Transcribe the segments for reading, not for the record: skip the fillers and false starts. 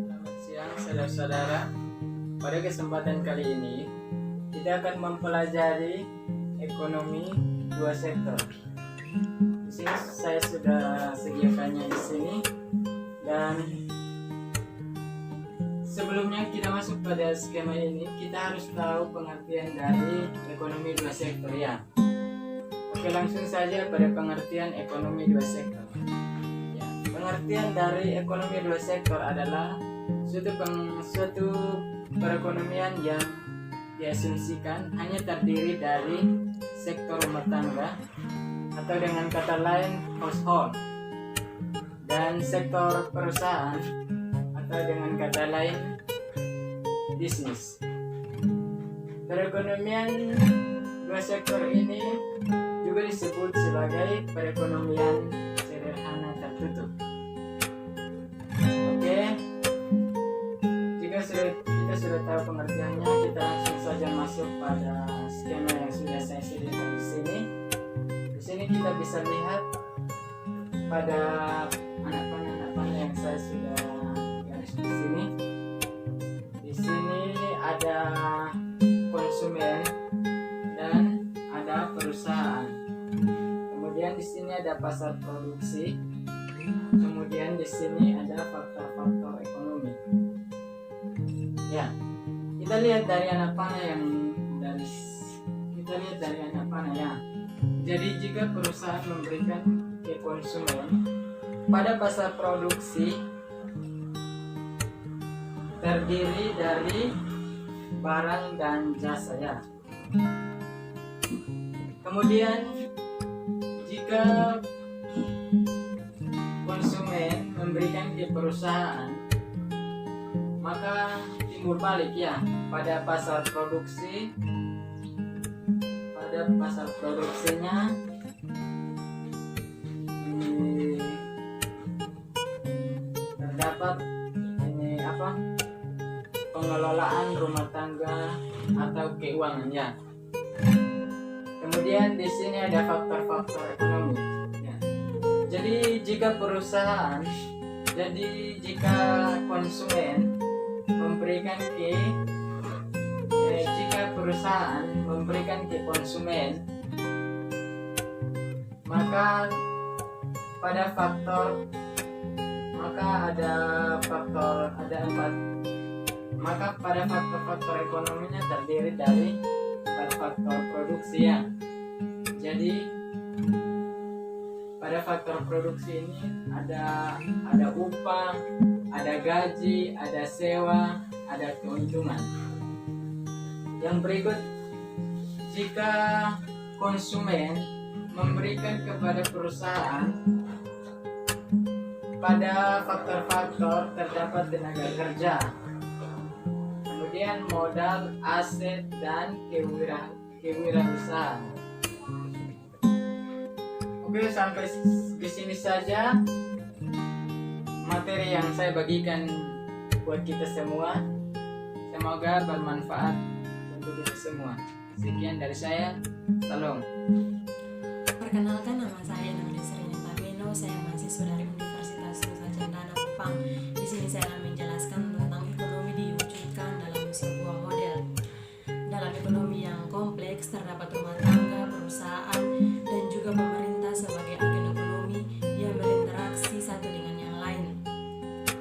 Selamat siang saudara-saudara. Pada kesempatan kali ini kita akan mempelajari ekonomi dua sektor. Di sini saya sudah sediakannya di sini, dan sebelumnya kita masuk pada skema ini, kita harus tahu pengertian dari ekonomi dua sektor ya. Oke, langsung saja pada pengertian ekonomi dua sektor. Ya, pengertian dari ekonomi dua sektor adalah suatu perekonomian yang diasumsikan hanya terdiri dari sektor rumah tangga, atau dengan kata lain household, dan sektor perusahaan, atau dengan kata lain bisnis. Perekonomian dua sektor ini juga disebut sebagai perekonomian sederhana tertutup. Oke, jika kita sudah tahu pengertiannya, kita langsung saja masuk pada skema yang sudah saya sediakan di sini. Di sini kita bisa lihat pada anak panah yang saya sudah garis di sini. Di sini ada konsumen dan ada perusahaan. Kemudian di sini ada pasar produksi. Kemudian di sini ada faktor-faktor ekonomi. Ya, kita lihat dari anak panah ya. Jadi jika perusahaan memberikan ke konsumen pada pasar produksi terdiri dari barang dan jasa ya. Kemudian jika konsumen memberikan ke perusahaan, maka timbul balik ya pada pasar produksi. Pada pasar produksinya terdapat pengelolaan rumah tangga atau keuangan ya. Kemudian di sini ada faktor-faktor ekonomi ya. Jadi jika perusahaan memberikan ke konsumen, maka pada faktor ekonominya terdiri dari 4 faktor produksi ya. Jadi pada faktor produksi ini ada upah, ada gaji, ada sewa, ada keuntungan. Yang berikut, jika konsumen memberikan kepada perusahaan, pada faktor-faktor terdapat tenaga kerja, kemudian modal, aset, dan kewirausahaan. Oke, sampai di sini saja materi yang saya bagikan buat kita semua. Semoga bermanfaat untuk kita semua. Sekian dari saya. Salam. Perkenalkan, nama saya Nanda Serena Tabeno. Saya mahasiswa dari Universitas Nusa Cendana Kupang. Di sini saya akan menjelaskan tentang ekonomi diwujudkan dalam sebuah model. Dalam ekonomi yang kompleks terdapat rumah tangga, perusahaan, dan juga pemerintah sebagai agen ekonomi yang berinteraksi satu dengan yang lain.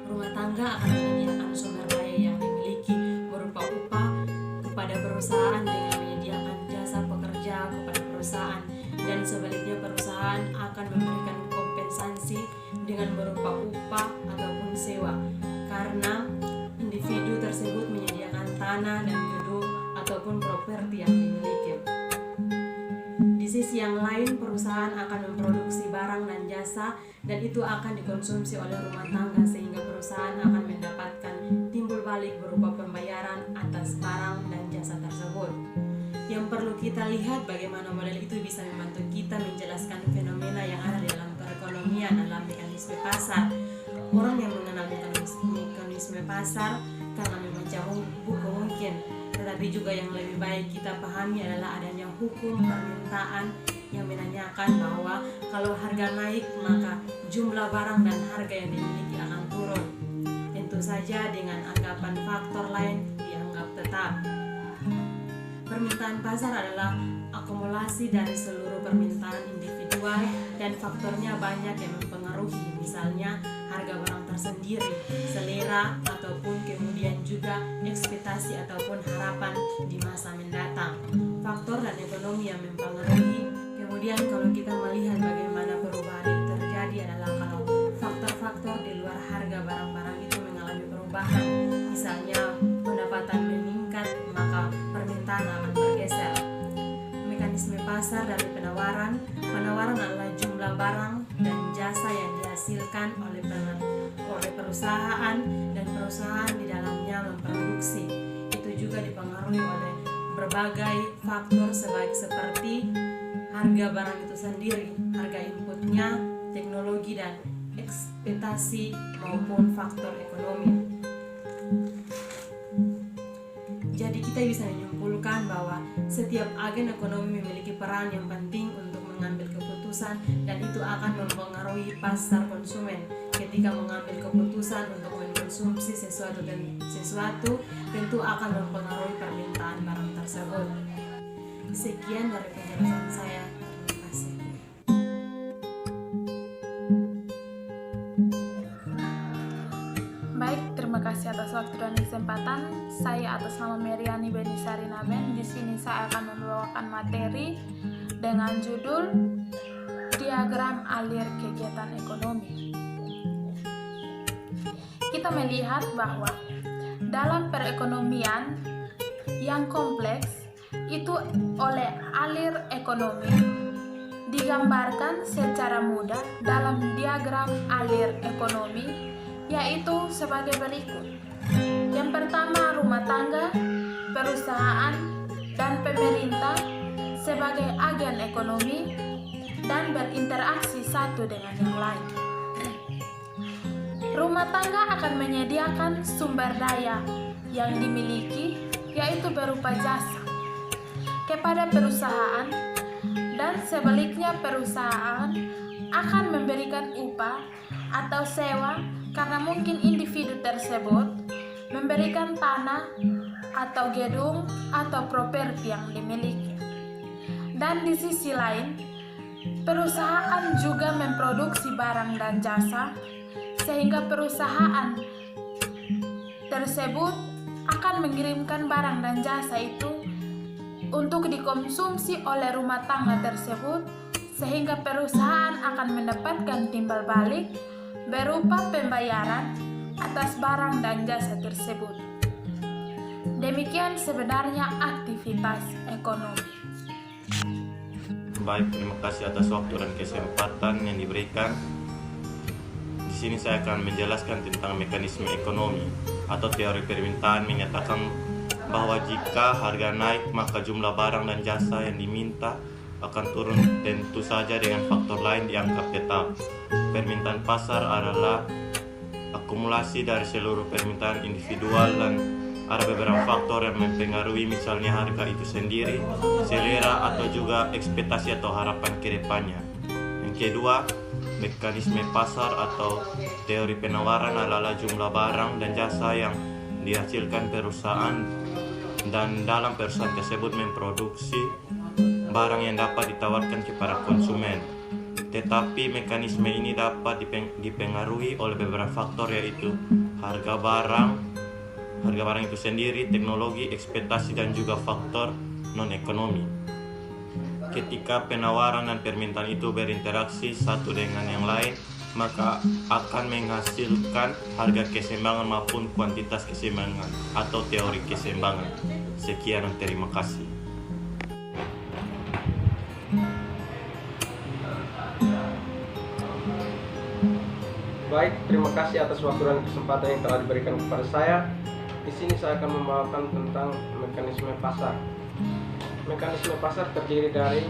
Rumah tangga akan menyediakan sumber daya yang dimiliki berupa upah kepada perusahaan dengan menyediakan jasa pekerja kepada perusahaan, dan sebaliknya perusahaan akan memberikan kompensasi dengan berupa upah ataupun sewa karena individu tersebut menyediakan tanah dan gedung ataupun properti yang dimiliki. Di sisi yang lain, perusahaan akan memproduksi barang dan jasa, dan itu akan dikonsumsi oleh rumah tangga sehingga perusahaan akan mendapatkan timbul balik berupa pembayaran atas barang dan jasa tersebut. Yang perlu kita lihat bagaimana model itu bisa membantu kita menjelaskan fenomena yang ada dalam perekonomian dalam mekanisme pasar. Orang yang mengenal mekanisme pasar karena membaca buku mungkin, tetapi juga yang lebih baik kita pahami adalah adanya hukum permintaan yang menanyakan bahwa kalau harga naik maka jumlah barang dan harga yang dimiliki akan turun. Tentu saja dengan anggapan faktor lain dianggap tetap. Permintaan pasar adalah akumulasi dari seluruh permintaan individual dan faktornya banyak yang mempengaruhi, misalnya harga barang tersendiri, selera, ataupun kemudian juga ekspektasi ataupun harapan di masa mendatang. Faktor dan ekonomi yang mempengaruhi. Kemudian kalau kita melihat bagaimana perubahan itu terjadi adalah kalau faktor-faktor di luar harga barang-barang itu mengalami perubahan, misalnya pendapatan meningkat, maka permintaan akan bergeser. Mekanisme pasar dari penawaran adalah jumlah barang dan jasa yang dihasilkan oleh perusahaan dan perusahaan di dalamnya memproduksi. Itu juga dipengaruhi oleh berbagai faktor seperti harga barang itu sendiri, harga inputnya, teknologi dan ekspektasi maupun faktor ekonomi. Jadi kita bisa menyimpulkan bahwa setiap agen ekonomi memiliki peran yang penting untuk mengambil keputusan dan itu akan mempengaruhi pasar konsumen. Ketika mengambil keputusan untuk mengkonsumsi sesuatu tentu akan mempengaruhi permintaan barang tersebut. Sekian dari penjelasan saya. Terima kasih. Baik, terima kasih atas waktu dan kesempatan. Saya atas nama Meriani Benisari Naben. Di sini saya akan membawakan materi dengan judul Diagram Alir Kegiatan Ekonomi. Kita melihat bahwa dalam perekonomian yang kompleks itu oleh alir ekonomi digambarkan secara mudah dalam diagram alir ekonomi, yaitu sebagai berikut. Yang pertama, rumah tangga, perusahaan, dan pemerintah sebagai agen ekonomi dan berinteraksi satu dengan yang lain. Rumah tangga akan menyediakan sumber daya yang dimiliki, yaitu berupa jasa, kepada perusahaan, dan sebaliknya perusahaan akan memberikan upah atau sewa karena mungkin individu tersebut memberikan tanah atau gedung atau properti yang dimiliki. Dan di sisi lain, perusahaan juga memproduksi barang dan jasa sehingga perusahaan tersebut akan mengirimkan barang dan jasa itu untuk dikonsumsi oleh rumah tangga tersebut, sehingga perusahaan akan mendapatkan timbal balik berupa pembayaran atas barang dan jasa tersebut. Demikian sebenarnya aktivitas ekonomi. Baik, terima kasih atas waktu dan kesempatan yang diberikan. Di sini saya akan menjelaskan tentang mekanisme ekonomi atau teori permintaan menyatakan bahwa jika harga naik maka jumlah barang dan jasa yang diminta akan turun, tentu saja dengan faktor lain dianggap tetap. Permintaan pasar adalah akumulasi dari seluruh permintaan individual dan ada beberapa faktor yang mempengaruhi, misalnya harga itu sendiri, selera, atau juga ekspektasi atau harapan ke depannya. Yang kedua, mekanisme pasar atau teori penawaran adalah jumlah barang dan jasa yang dihasilkan perusahaan dan dalam perusahaan tersebut memproduksi barang yang dapat ditawarkan kepada konsumen. Tetapi mekanisme ini dapat dipengaruhi oleh beberapa faktor, yaitu harga barang itu sendiri, teknologi, ekspektasi, dan juga faktor non-ekonomi. Ketika penawaran dan permintaan itu berinteraksi satu dengan yang lain, maka akan menghasilkan harga keseimbangan maupun kuantitas keseimbangan atau teori keseimbangan. Sekian dan terima kasih. Baik, terima kasih atas waktu dan kesempatan yang telah diberikan kepada saya. Di sini saya akan membawakan tentang mekanisme pasar. Mekanisme pasar terdiri dari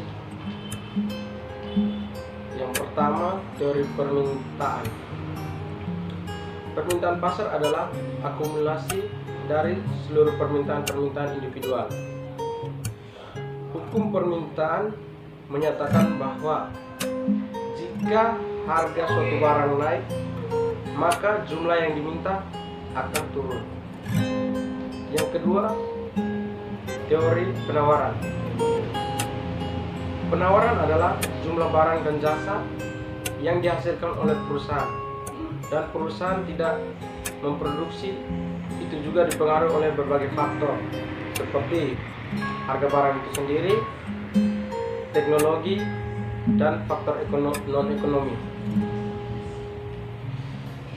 yang pertama, teori permintaan. Permintaan pasar adalah akumulasi dari seluruh permintaan individual. Hukum permintaan menyatakan bahwa jika harga suatu barang naik, maka jumlah yang diminta akan turun. Yang kedua, teori penawaran. Penawaran adalah jumlah barang dan jasa yang dihasilkan oleh perusahaan, dan perusahaan tidak memproduksi. Itu juga dipengaruhi oleh berbagai faktor seperti harga barang itu sendiri, teknologi, dan faktor non-ekonomi.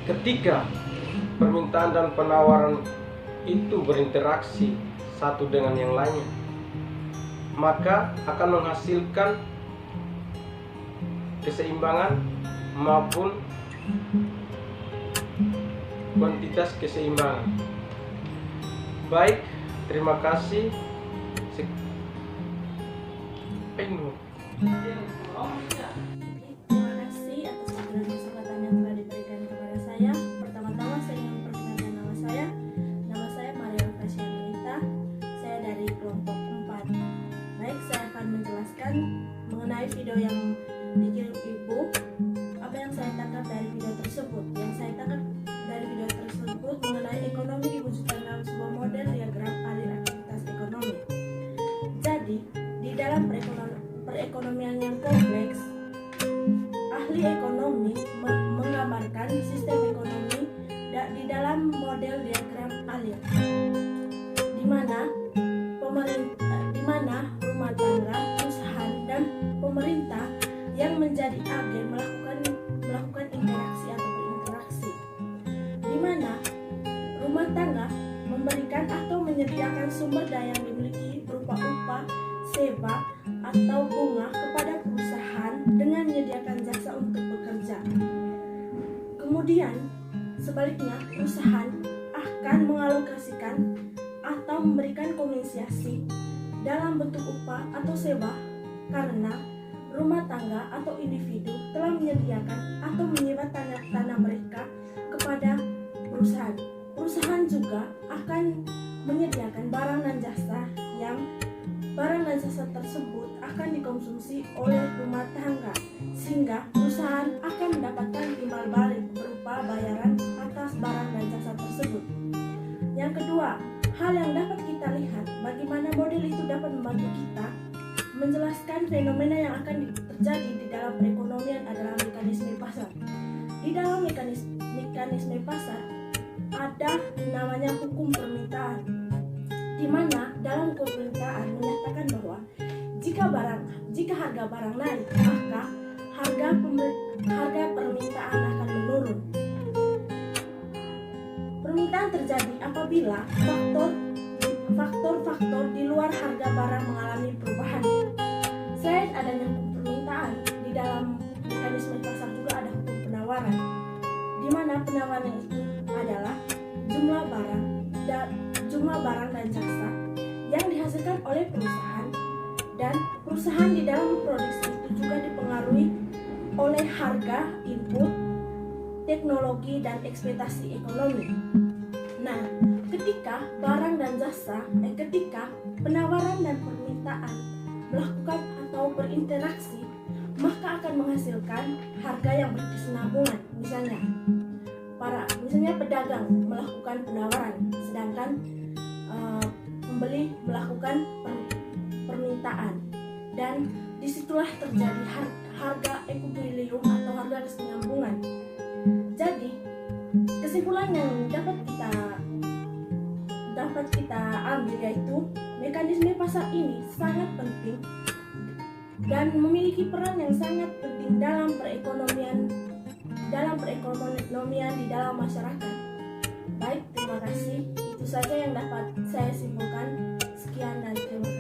Ketika permintaan dan penawaran itu berinteraksi satu dengan yang lainnya, maka akan menghasilkan keseimbangan maupun kuantitas keseimbangan. Baik, terima kasih. Terima kasih atas kesempatan yang telah diberikan kepada saya. Pertama-tama saya ingin memperkenalkan nama saya. Nama saya Maria Fasyanita. Saya dari kelompok 4. Baik, saya akan menjelaskan mengenai video yang dikirim ibu. Apa yang saya tangkap dari video tersebut? Yang saya tangkap dari video tersebut mengenai ekonomi diwujudkan dalam sebuah model diagram alir aktivitas ekonomi. Jadi, di dalam perekonomian yang kompleks, ahli ekonomi menggambarkan sistem ekonomi di dalam model diagram alir, di mana rumah tangga, perusahaan, dan pemerintah yang menjadi agen melakukan interaksi atau berinteraksi, di mana rumah tangga memberikan atau menyediakan sumber daya yang dimiliki berupa upah, sewa, atau bunga kepada perusahaan dengan menyediakan jasa untuk bekerja. Kemudian, sebaliknya, perusahaan akan mengalokasikan atau memberikan kompensasi dalam bentuk upah atau sewa karena rumah tangga atau individu telah menyediakan atau menyewa tanah mereka kepada perusahaan. Perusahaan juga akan menyediakan barang dan jasa yang barang dan jasa tersebut akan dikonsumsi oleh rumah tangga, sehingga perusahaan akan mendapatkan timbal balik berupa bayaran atas barang dan jasa tersebut. Yang kedua, hal yang dapat kita lihat bagaimana model itu dapat membantu kita menjelaskan fenomena yang akan terjadi di dalam perekonomian adalah mekanisme pasar. Di dalam mekanisme pasar ada namanya hukum permintaan, di mana dalam hukum permintaan menyatakan bahwa jika harga barang naik, maka harga permintaan akan menurun. Permintaan terjadi apabila faktor-faktor di luar harga barang mengalami perubahan. Selain adanya hukum permintaan, di dalam mekanisme pasar juga ada hukum penawaran, di mana penawaran itu adalah jumlah barang dan jasa yang dihasilkan oleh perusahaan, dan perusahaan di dalam produksi itu juga dipengaruhi oleh harga input, teknologi, dan ekspektasi ekonomi. Nah, ketika penawaran dan permintaan melakukan atau berinteraksi, maka akan menghasilkan harga yang berkesinambungan. Misalnya pedagang melakukan penawaran, sedangkan pembeli melakukan permintaan, dan disitulah terjadi harga ekuilibrium atau harga kesinambungan. Jadi kesimpulan yang dapat kita ambil yaitu mekanisme pasar ini sangat penting dan memiliki peran yang sangat penting dalam perekonomian di dalam masyarakat. Baik, terima kasih. Itu saja yang dapat saya simpulkan. Sekian dan terima kasih.